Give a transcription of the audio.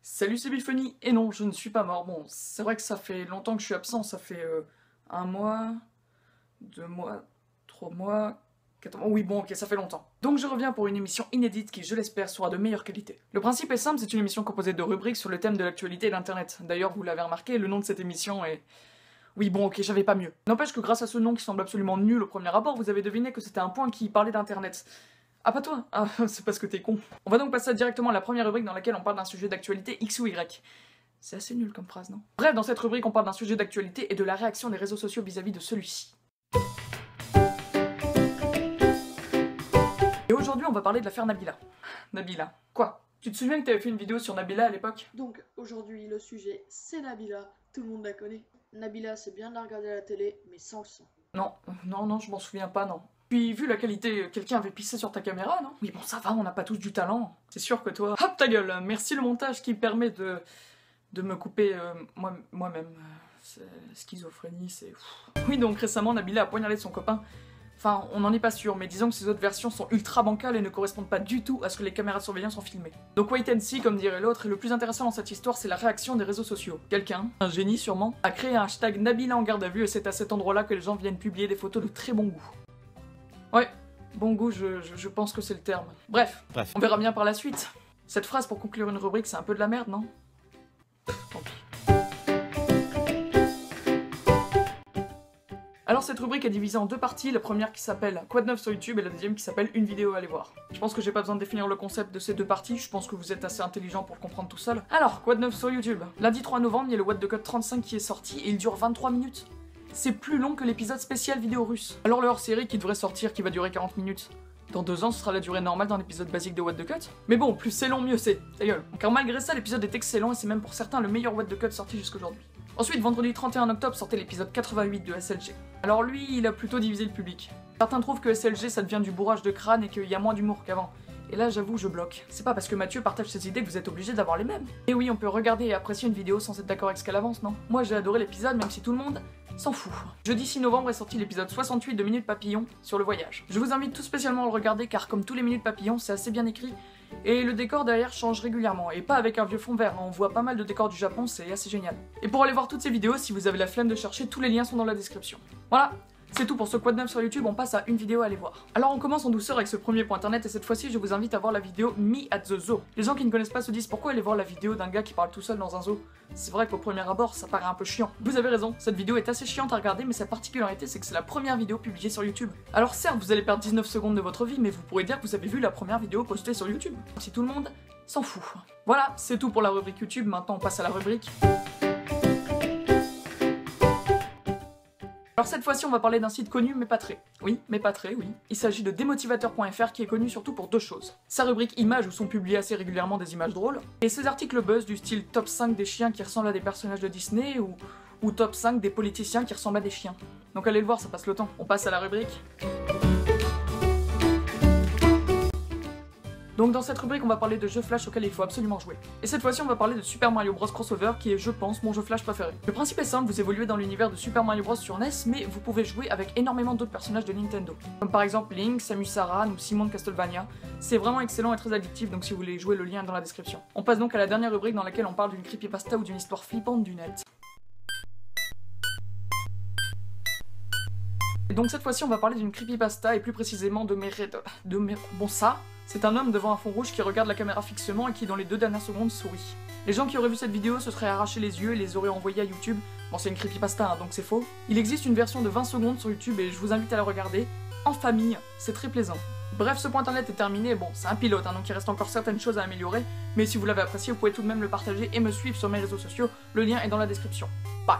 Salut, c'est Bifunny, et non, je ne suis pas mort. Bon, c'est vrai que ça fait longtemps que je suis absent, ça fait 1 mois, 2 mois, 3 mois, 4 mois... Oui, bon, ok, ça fait longtemps. Donc je reviens pour une émission inédite qui, je l'espère, sera de meilleure qualité. Le principe est simple, c'est une émission composée de rubriques sur le thème de l'actualité et d'internet. D'ailleurs, vous l'avez remarqué, le nom de cette émission est... Oui, bon, ok, j'avais pas mieux. N'empêche que grâce à ce nom qui semble absolument nul au premier abord, vous avez deviné que c'était un point qui parlait d'internet. Ah, pas toi? Ah, c'est parce que t'es con. On va donc passer directement à la première rubrique dans laquelle on parle d'un sujet d'actualité X ou Y. C'est assez nul comme phrase, non? Bref, dans cette rubrique, on parle d'un sujet d'actualité et de la réaction des réseaux sociaux vis-à-vis de celui-ci. Et aujourd'hui, on va parler de l'affaire Nabila. Nabila. Quoi? Tu te souviens que t'avais fait une vidéo sur Nabila à l'époque? Donc aujourd'hui le sujet c'est Nabila, tout le monde la connaît. Nabila c'est bien de la regarder à la télé mais sans le son. Non, je m'en souviens pas, non. Puis vu la qualité, quelqu'un avait pissé sur ta caméra, non? Oui bon ça va, on n'a pas tous du talent. C'est sûr que toi... Hop ta gueule, merci le montage qui permet de me couper moi-même. Schizophrénie, c'est... Oui donc récemment Nabila a poignardé son copain. Enfin, on n'en est pas sûr, mais disons que ces autres versions sont ultra bancales et ne correspondent pas du tout à ce que les caméras de surveillance ont filmé. Donc wait and see, comme dirait l'autre, et le plus intéressant dans cette histoire, c'est la réaction des réseaux sociaux. Quelqu'un, un génie sûrement, a créé un hashtag Nabila en garde à vue et c'est à cet endroit-là que les gens viennent publier des photos de très bon goût. Ouais, bon goût, je pense que c'est le terme. Bref, on verra bien par la suite. Cette phrase pour conclure une rubrique, c'est un peu de la merde, non? Tant pis. Alors cette rubrique est divisée en deux parties, la première qui s'appelle Quoi de neuf sur YouTube et la deuxième qui s'appelle Une vidéo à aller voir. Je pense que j'ai pas besoin de définir le concept de ces deux parties, je pense que vous êtes assez intelligent pour le comprendre tout seul. Alors, quoi de neuf sur YouTube? Lundi 3 novembre, il y a le What the Cut 35 qui est sorti et il dure 23 minutes. C'est plus long que l'épisode spécial vidéo russe. Alors le hors-série qui devrait sortir, qui va durer 40 minutes. Dans 2 ans, ce sera la durée normale d'un épisode basique de What the Cut. Mais bon, plus c'est long, mieux c'est. Ta gueule. Car malgré ça, l'épisode est excellent et c'est même pour certains le meilleur What the Cut sorti jusqu'aujourd'hui. Ensuite, vendredi 31 octobre sortait l'épisode 88 de SLG. Alors lui, il a plutôt divisé le public. Certains trouvent que SLG ça devient du bourrage de crâne et qu'il y a moins d'humour qu'avant. Et là, j'avoue, je bloque. C'est pas parce que Mathieu partage ses idées que vous êtes obligé d'avoir les mêmes. Et oui, on peut regarder et apprécier une vidéo sans être d'accord avec ce qu'elle avance, non? Moi, j'ai adoré l'épisode, même si tout le monde s'en fout. Jeudi 6 novembre est sorti l'épisode 68 de Minutes Papillon sur le voyage. Je vous invite tout spécialement à le regarder car comme tous les Minutes Papillon, c'est assez bien écrit et le décor derrière change régulièrement et pas avec un vieux fond vert, on voit pas mal de décors du Japon, c'est assez génial. Et pour aller voir toutes ces vidéos, si vous avez la flemme de chercher, tous les liens sont dans la description. Voilà. C'est tout pour ce Quoi de neuf sur YouTube, on passe à une vidéo à aller voir. Alors on commence en douceur avec ce premier point internet et cette fois-ci je vous invite à voir la vidéo Me at the Zoo. Les gens qui ne connaissent pas se disent pourquoi aller voir la vidéo d'un gars qui parle tout seul dans un zoo. C'est vrai qu'au premier abord ça paraît un peu chiant. Vous avez raison, cette vidéo est assez chiante à regarder mais sa particularité c'est que c'est la première vidéo publiée sur YouTube. Alors certes vous allez perdre 19 secondes de votre vie mais vous pourrez dire que vous avez vu la première vidéo postée sur YouTube. Si tout le monde s'en fout. Voilà, c'est tout pour la rubrique YouTube, maintenant on passe à la rubrique... Alors cette fois-ci on va parler d'un site connu mais pas très. Oui, mais pas très, oui. Il s'agit de Demotivateur.fr qui est connu surtout pour deux choses. Sa rubrique images où sont publiées assez régulièrement des images drôles, et ses articles buzz du style top 5 des chiens qui ressemblent à des personnages de Disney ou top 5 des politiciens qui ressemblent à des chiens. Donc allez le voir, ça passe le temps. On passe à la rubrique. Donc dans cette rubrique on va parler de jeux flash auxquels il faut absolument jouer. Et cette fois-ci on va parler de Super Mario Bros Crossover qui est je pense mon jeu flash préféré. Le principe est simple, vous évoluez dans l'univers de Super Mario Bros sur NES mais vous pouvez jouer avec énormément d'autres personnages de Nintendo. Comme par exemple Link, Samus Aran ou Simon de Castlevania. C'est vraiment excellent et très addictif donc si vous voulez jouer le lien est dans la description. On passe donc à la dernière rubrique dans laquelle on parle d'une creepypasta ou d'une histoire flippante du net. Et donc cette fois-ci on va parler d'une creepypasta et plus précisément de Bon ça, c'est un homme devant un fond rouge qui regarde la caméra fixement et qui dans les 2 dernières secondes sourit. Les gens qui auraient vu cette vidéo se seraient arraché les yeux et les auraient envoyés à YouTube. Bon c'est une creepypasta hein, donc c'est faux. Il existe une version de 20 secondes sur YouTube et je vous invite à la regarder en famille, c'est très plaisant. Bref, ce point internet est terminé, bon c'est un pilote hein, donc il reste encore certaines choses à améliorer, mais si vous l'avez apprécié vous pouvez tout de même le partager et me suivre sur mes réseaux sociaux, le lien est dans la description. Bye.